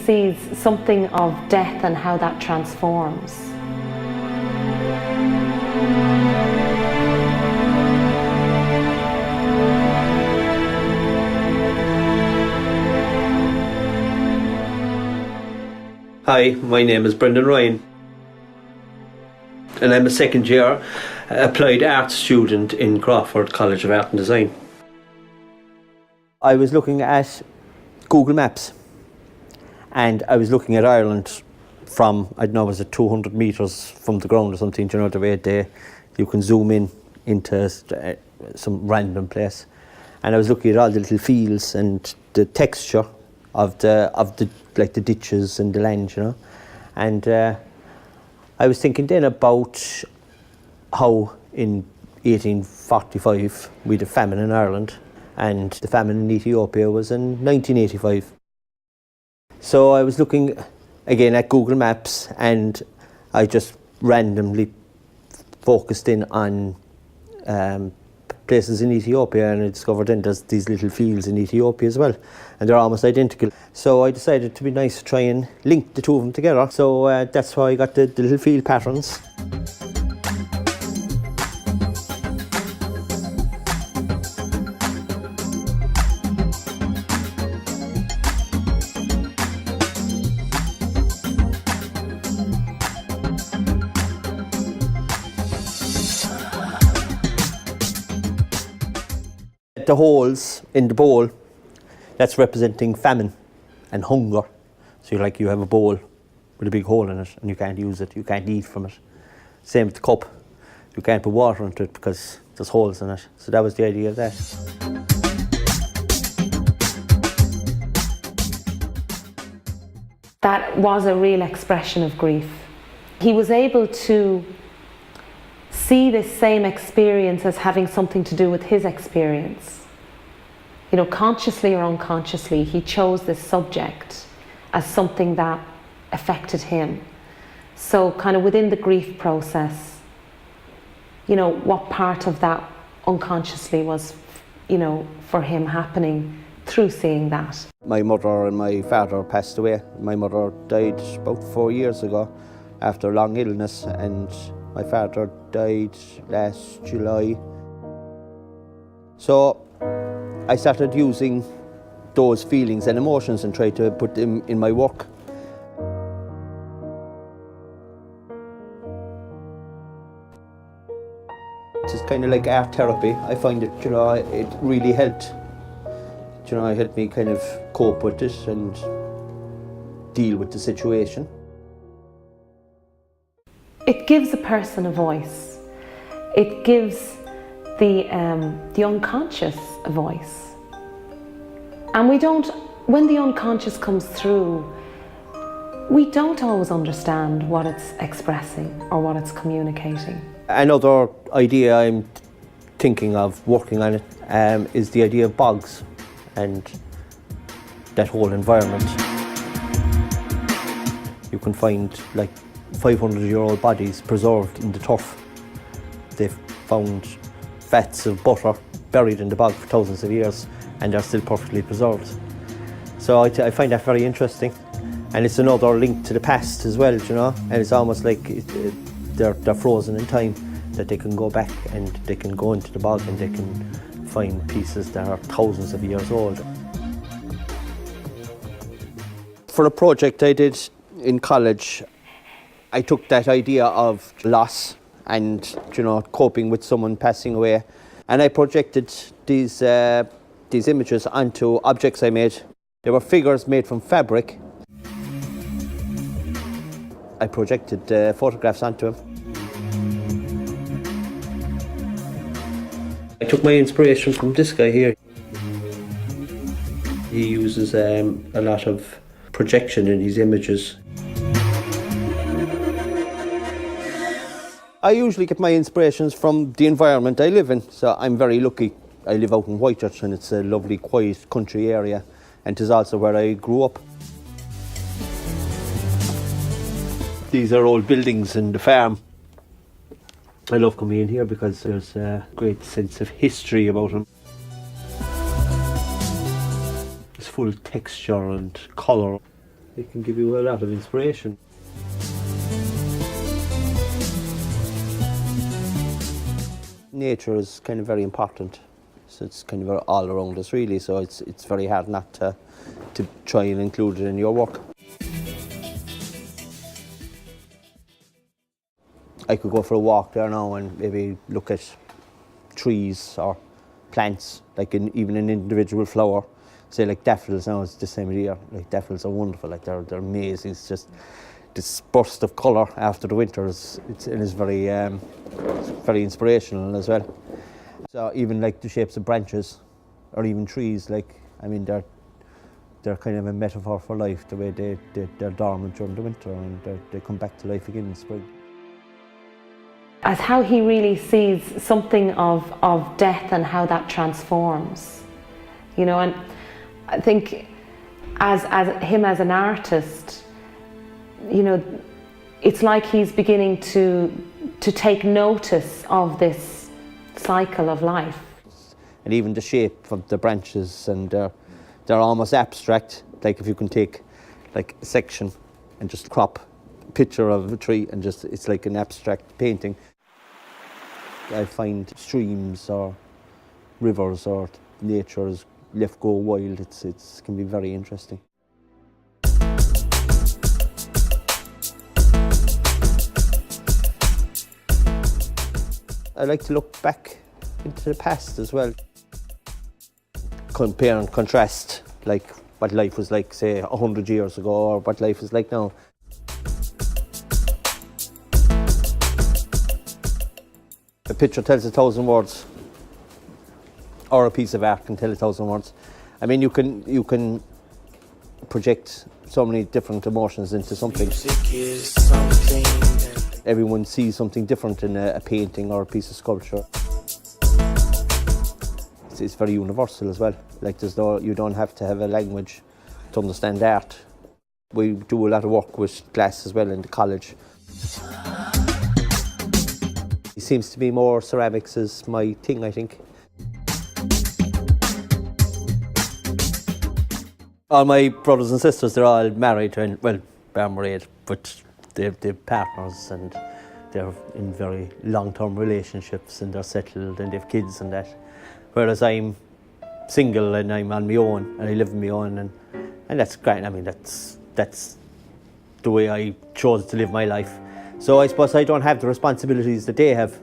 sees something of death and how that transforms. Hi, my name is Brendan Ryan and I'm a second year applied arts student in Crawford College of Art and Design. I was looking at Google Maps and I was looking at Ireland from, I don't know, was it 200 metres from the ground or something, you know, the way you can zoom in into some random place. And I was looking at all the little fields and the texture of the like the ditches and the land, you know. And I was thinking then about how in 1845 we had a famine in Ireland, and the famine in Ethiopia was in 1985. So I was looking again at Google Maps and I just randomly focused in on places in Ethiopia, and I discovered then there's these little fields in Ethiopia as well, and they're almost identical. So I decided to be nice to try and link the two of them together. So that's how I got the little field patterns. The holes in the bowl, that's representing famine and hunger. So you have a bowl with a big hole in it and you can't use it, you can't eat from it. Same with the cup, you can't put water into it because there's holes in it. So that was the idea of that. That was a real expression of grief. He was able to see this same experience as having something to do with his experience. You know, consciously or unconsciously, he chose this subject as something that affected him. So kind of within the grief process, you know, what part of that unconsciously was, you know, for him happening through seeing that. My mother and my father passed away. My mother died about 4 years ago after a long illness, and my father died last July. So I started using those feelings and emotions and tried to put them in my work. It's just kind of like art therapy. I find it, you know, it really helped. You know, it helped me kind of cope with it and deal with the situation. It gives a person a voice. It gives the unconscious a voice. And when the unconscious comes through, we don't always understand what it's expressing or what it's communicating. Another idea I'm thinking of working on it is the idea of bogs and that whole environment. You can find like 500-year-old bodies preserved in the turf. They've found vats of butter buried in the bog for thousands of years and they're still perfectly preserved. So I find that very interesting, and it's another link to the past as well, you know, and it's almost like they're frozen in time, that they can go back and they can go into the bog and they can find pieces that are thousands of years old. For a project I did in college, I took that idea of loss and, you know, coping with someone passing away, and I projected these images onto objects I made. They were figures made from fabric. I projected photographs onto them. I took my inspiration from this guy here. He uses a lot of projection in his images. I usually get my inspirations from the environment I live in, so I'm very lucky. I live out in Whitechurch and it's a lovely, quiet country area, and it is also where I grew up. These are old buildings in the farm. I love coming in here because there's a great sense of history about them. It's full of texture and colour. It can give you a lot of inspiration. Nature is kind of very important, so it's kind of all around us really, so it's very hard not to try and include it in your work. I could go for a walk there now and maybe look at trees or plants, like even an individual flower. Say like daffodils now, it's this time of the year. Like daffodils are wonderful, like they're amazing. It's just this burst of colour after the winter is very very inspirational as well. So even like the shapes of branches or even trees, like I mean they're kind of a metaphor for life, the way they're dormant during the winter and they come back to life again in spring. As how he really sees something of death and how that transforms, you know, and I think as him as an artist, you know, it's like he's beginning to take notice of this cycle of life. And even the shape of the branches, and they're almost abstract, like if you can take like a section and just crop a picture of a tree and just, it's like an abstract painting. I find streams or rivers or nature is left go wild, it can be very interesting. I like to look back into the past as well. Compare and contrast, like what life was like, say, 100 years ago or what life is like now. A picture tells 1,000 words, or a piece of art can tell 1,000 words. I mean, you can project so many different emotions into something. Everyone sees something different in a painting or a piece of sculpture. It's very universal as well. Like you don't have to have a language to understand art. We do a lot of work with glass as well in the college. It seems to be more ceramics is my thing, I think. All my brothers and sisters, they're all married, and well, they're married, but they're partners and they're in very long-term relationships and they're settled and they have kids and that. Whereas I'm single and I'm on my own and I live on my own, and that's great. I mean, that's the way I chose to live my life. So I suppose I don't have the responsibilities that they have,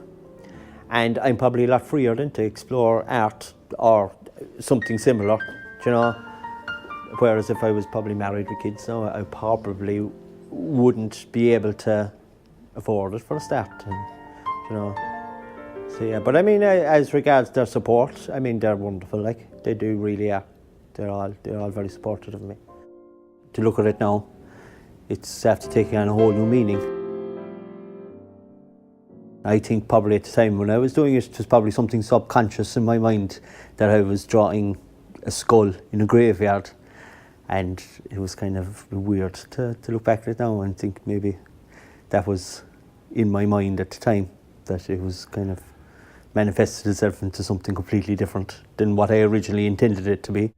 and I'm probably a lot freer then to explore art or something similar, you know. Whereas if I was probably married with kids now, I probably wouldn't be able to afford it for a start, and you know. So yeah, but I mean, as regards their support, I mean, they're wonderful. Like they do really are. They're all very supportive of me. To look at it now, it's after taking on a whole new meaning. I think probably at the time when I was doing it, it was probably something subconscious in my mind that I was drawing a skull in a graveyard, and it was kind of weird to look back at it now and think maybe that was in my mind at the time, that it was kind of manifested itself into something completely different than what I originally intended it to be.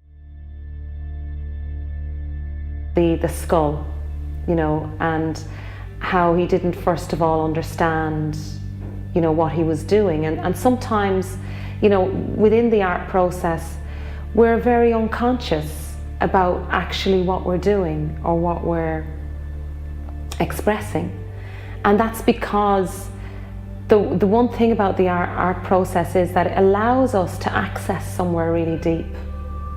The skull, you know, and how he didn't first of all understand, you know, what he was doing. And sometimes, you know, within the art process, we're very unconscious about actually what we're doing or what we're expressing. And that's because the one thing about the art process is that it allows us to access somewhere really deep,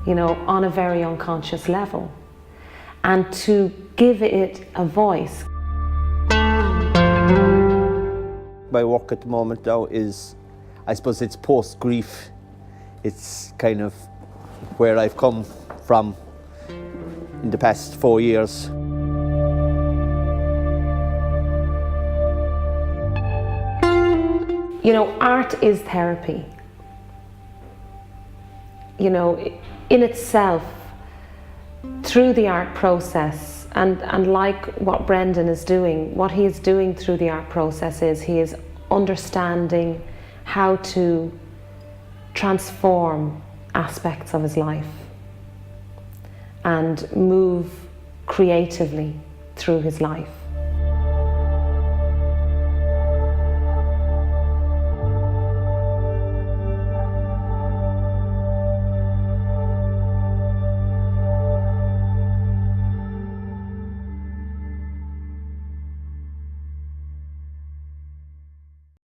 you know, on a very unconscious level, and to give it a voice. My work at the moment now is, I suppose it's post-grief. It's kind of where I've come from in the past 4 years. You know, art is therapy. You know, in itself, through the art process, and like what Brendan is doing, what he is doing through the art process is he is understanding how to transform aspects of his life and move creatively through his life.